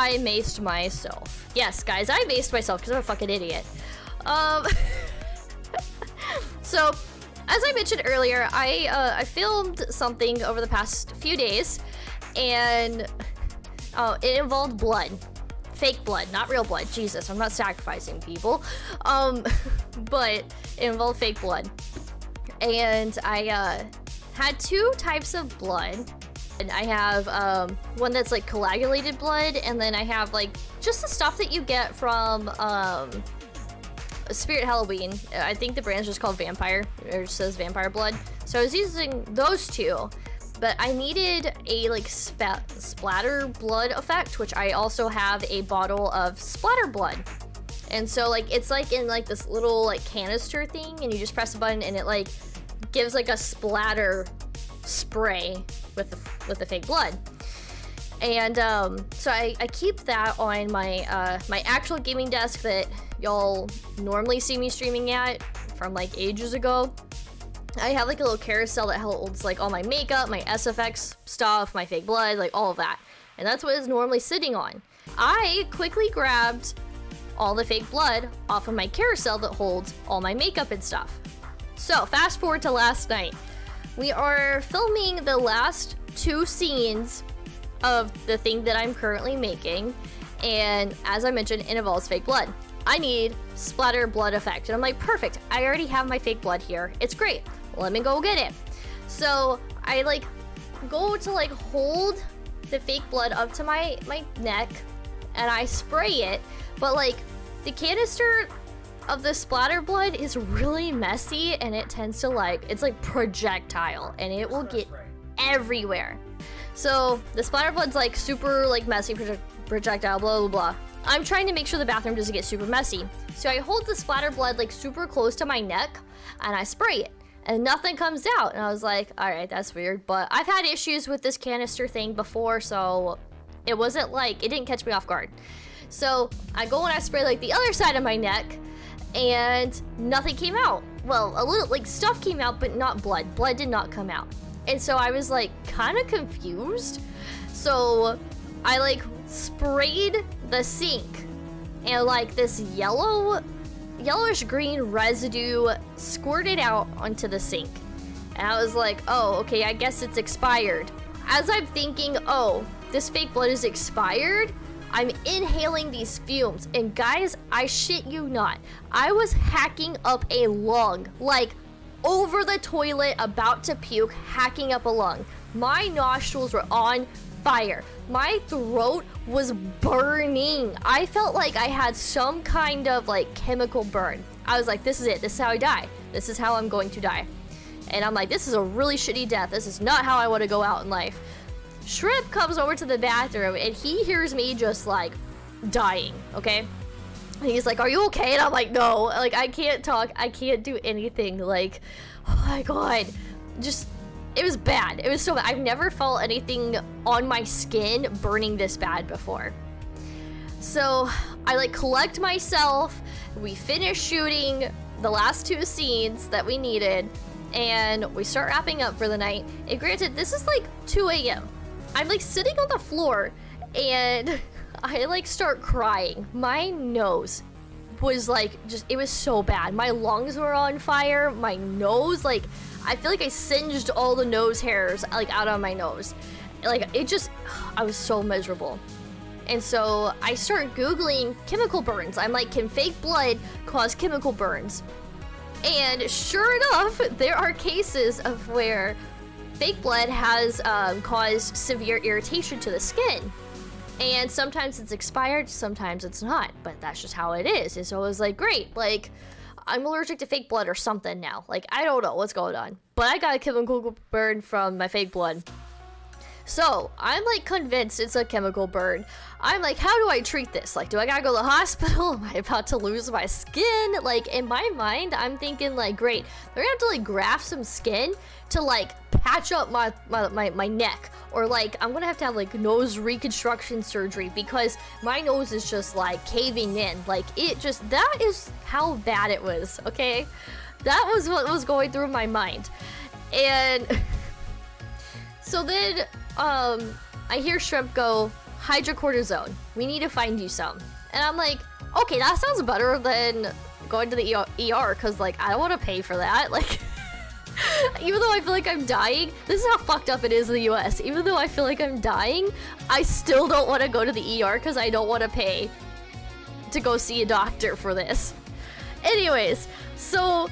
I maced myself. Yes, guys, I maced myself because I'm a fucking idiot. So, as I mentioned earlier, I filmed something over the past few days, and it involved blood. Fake blood, not real blood. Jesus, I'm not sacrificing people. But it involved fake blood. And I had two types of blood. And I have one that's like coagulated blood, and then I have like just the stuff that you get from Spirit Halloween. I think the brand's just called Vampire, or it says Vampire Blood. So I was using those two, but I needed a like splatter blood effect, which I also have a bottle of splatter blood. And so like it's like in like this little like canister thing, and you just press a button and it like gives like a splatter spray with the fake blood. And so I keep that on my my actual gaming desk that y'all normally see me streaming at from like ages ago. I have like a little carousel that holds like all my makeup, my SFX stuff, my fake blood, like all of that. And that's what it's normally sitting on. I quickly grabbed all the fake blood off of my carousel that holds all my makeup and stuff. So fast forward to last night. We are filming the last two scenes of the thing that I'm currently making, and as I mentioned, it involves fake blood. I need splatter blood effect, and I'm like, perfect, I already have my fake blood here, it's great, let me go get it. So I like go to like hold the fake blood up to my neck, and I spray it, but like the canister of the splatter blood is really messy, and it tends to like, it's like projectile, and it will get everywhere. So the splatter blood's like super like messy projectile, blah blah blah. I'm trying to make sure the bathroom doesn't get super messy. So I hold the splatter blood like super close to my neck, and I spray it, and nothing comes out. And I was like, all right, that's weird. But I've had issues with this canister thing before, so it wasn't like, it didn't catch me off guard. So I go and I spray like the other side of my neck, and nothing came out. Well, a little like stuff came out, but not blood. Blood did not come out. And so I was like kind of confused. So I like sprayed the sink, and like this yellowish green residue squirted out onto the sink. And I was like, oh, okay, I guess it's expired. As I'm thinking, oh, this fake blood is expired, I'm inhaling these fumes, and guys, I shit you not, I was hacking up a lung, like over the toilet, about to puke, hacking up a lung. My nostrils were on fire. My throat was burning. I felt like I had some kind of like chemical burn. I was like, this is it, this is how I die. This is how I'm going to die. And I'm like, this is a really shitty death. This is not how I want to go out in life. Shrimp comes over to the bathroom, and he hears me just like dying, okay? And he's like, are you okay? And I'm like, no, like I can't talk, I can't do anything, like, oh my god. Just, it was bad. It was so bad. I've never felt anything on my skin burning this bad before. So I like collect myself, we finish shooting the last two scenes that we needed, and we start wrapping up for the night. And granted, this is like 2 a.m. I'm like sitting on the floor, and I like start crying. My nose was like, just, it was so bad. My lungs were on fire. My nose, like, I feel like I singed all the nose hairs like out on my nose. Like, it just, I was so miserable. And so I start Googling chemical burns. I'm like, can fake blood cause chemical burns? And sure enough, there are cases of where fake blood has caused severe irritation to the skin. And sometimes it's expired, sometimes it's not, but that's just how it is. And so I was like, great, like, I'm allergic to fake blood or something now. Like, I don't know what's going on. But I got a chemical burn from my fake blood. So, I'm like convinced it's a chemical burn. I'm like, how do I treat this? Like, do I gotta go to the hospital? Am I about to lose my skin? Like, in my mind, I'm thinking like, great, they're gonna have to like graft some skin to like patch up my neck. Or like, I'm gonna have to have like nose reconstruction surgery because my nose is just like caving in. Like, it just, that is how bad it was, okay? That was what was going through my mind. And so then, I hear Shrimp go, hydrocortisone. We need to find you some. And I'm like, okay, that sounds better than going to the ER, because, like, I don't want to pay for that. Like, even though I feel like I'm dying, this is how fucked up it is in the US. Even though I feel like I'm dying, I still don't want to go to the ER because I don't want to pay to go see a doctor for this. Anyways, so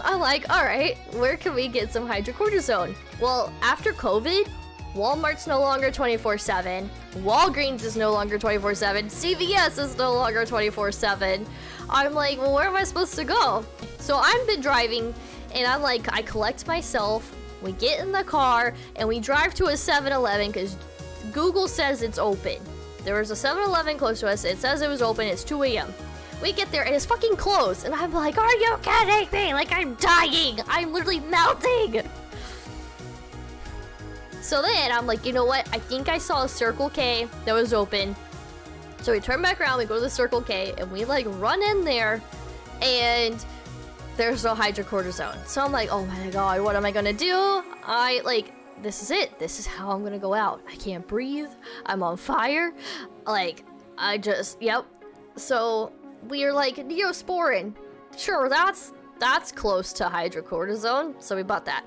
I'm like, alright, where can we get some hydrocortisone? Well, after COVID, Walmart's no longer 24/7, Walgreens is no longer 24/7, CVS is no longer 24/7. I'm like, well, where am I supposed to go? So I've been driving, and I'm like, I collect myself, we get in the car, and we drive to a 7-Eleven because Google says it's open. There was a 7-Eleven close to us, it says it was open, it's 2 a.m. We get there and it's fucking closed, and I'm like, are you kidding me? Like, I'm dying! I'm literally melting! So then I'm like, you know what? I think I saw a Circle K that was open. So we turn back around, we go to the Circle K, and we like run in there, and there's no hydrocortisone. So I'm like, oh my god, what am I gonna do? This is it. This is how I'm gonna go out. I can't breathe. I'm on fire. Like, yep. So we are like, Neosporin. Sure, that's close to hydrocortisone. So we bought that.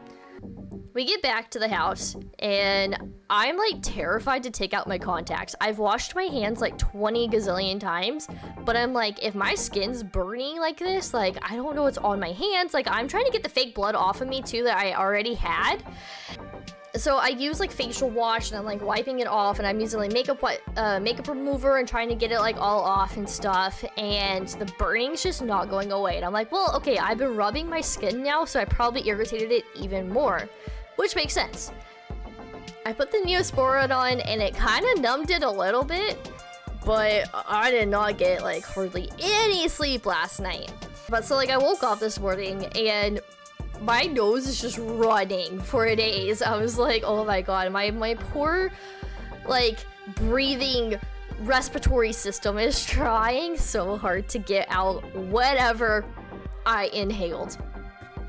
We get back to the house, and I'm like terrified to take out my contacts. I've washed my hands like 20 gazillion times, but I'm like, if my skin's burning like this, like, I don't know what's on my hands. Like, I'm trying to get the fake blood off of me too that I already had. So I use like facial wash, and I'm like wiping it off, and I'm using like makeup remover and trying to get it like all off and stuff, and the burning's just not going away. And I'm like, well, okay, I've been rubbing my skin now, so I probably irritated it even more, which makes sense. I put the Neosporin on, and it kind of numbed it a little bit, but I did not get like hardly any sleep last night. But so like I woke up this morning, and my nose is just running for days. I was like, oh my god, my poor, like, breathing respiratory system is trying so hard to get out whatever I inhaled.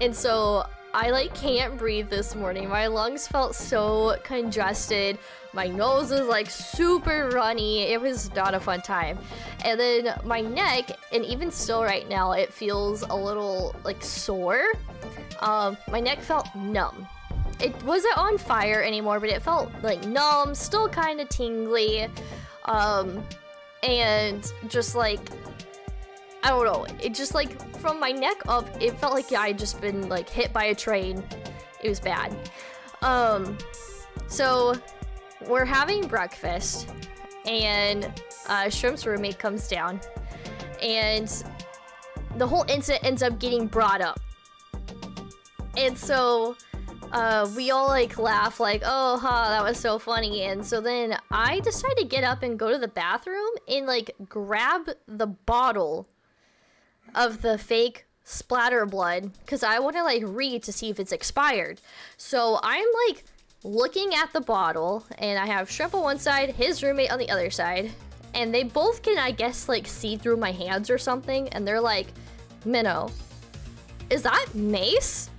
And so I like can't breathe this morning. My lungs felt so congested. My nose is like super runny. It was not a fun time. And then my neck, and even still right now, it feels a little like sore. My neck felt numb. It wasn't on fire anymore, but it felt like numb, still kind of tingly, and just like, I don't know, it just like from my neck up, it felt like I had just been like hit by a train. It was bad. So we're having breakfast, and Shrimp's roommate comes down, and the whole incident ends up getting brought up. And so we all like laugh like, oh, that was so funny. And so then I decided to get up and go to the bathroom and like grab the bottle of the fake splatter blood, because I want to like read to see if it's expired. So I'm like looking at the bottle, and I have Shrimp on one side, his roommate on the other side, and they both can, I guess, like see through my hands or something, and they're like, Minnow, is that mace?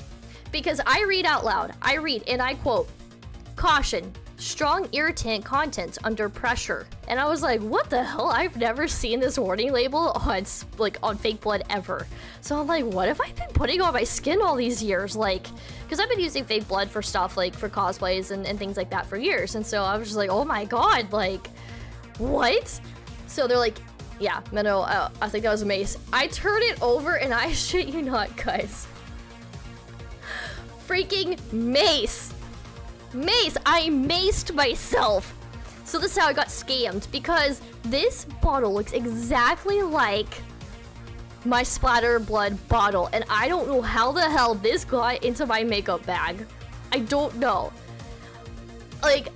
Because I read out loud. I read, and I quote, caution, strong irritant contents under pressure. And I was like, what the hell? I've never seen this warning label on fake blood ever. So I'm like, what have I been putting on my skin all these years? Like, because I've been using fake blood for stuff like for cosplays and things like that for years. And so I was just like, oh my god, like, what? So they're like, yeah, Minnow, I think that was a mace. I turn it over, and I shit you not, guys. Freaking mace. Mace. I maced myself. So this is how I got scammed, because this bottle looks exactly like my splatter blood bottle, and I don't know how the hell this got into my makeup bag. I don't know. Like,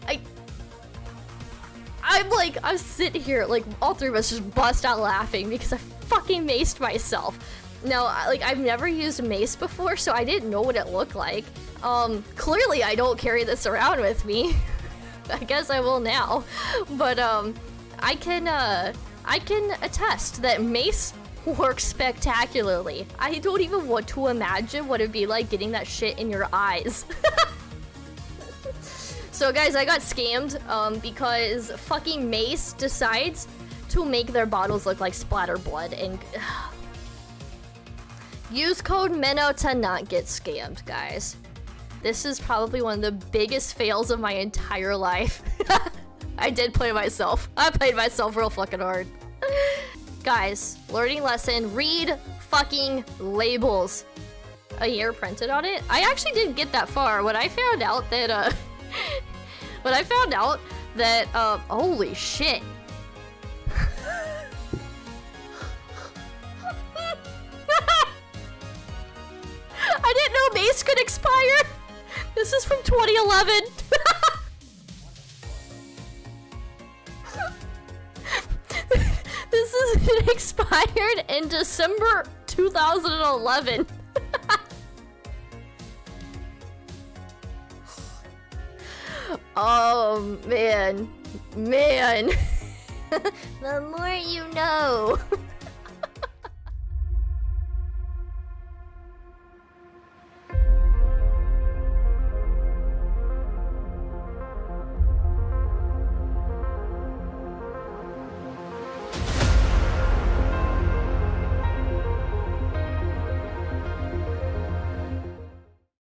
I'm sitting here, like, all three of us just bust out laughing because I fucking maced myself. Now, like, I've never used mace before, so I didn't know what it looked like. Clearly I don't carry this around with me. I guess I will now. But, I can attest that mace works spectacularly. I don't even want to imagine what it'd be like getting that shit in your eyes. So guys, I got scammed because fucking Mace decides to make their bottles look like splatter blood and use code MENO to not get scammed, guys. This is probably one of the biggest fails of my entire life. I did play myself. I played myself real fucking hard. Guys, learning lesson, read fucking labels. A year printed on it? I actually didn't get that far. When I found out that, holy shit. I didn't know Mace could expire. This is from 2011. This is expired in December 2011. Oh man, the more you know.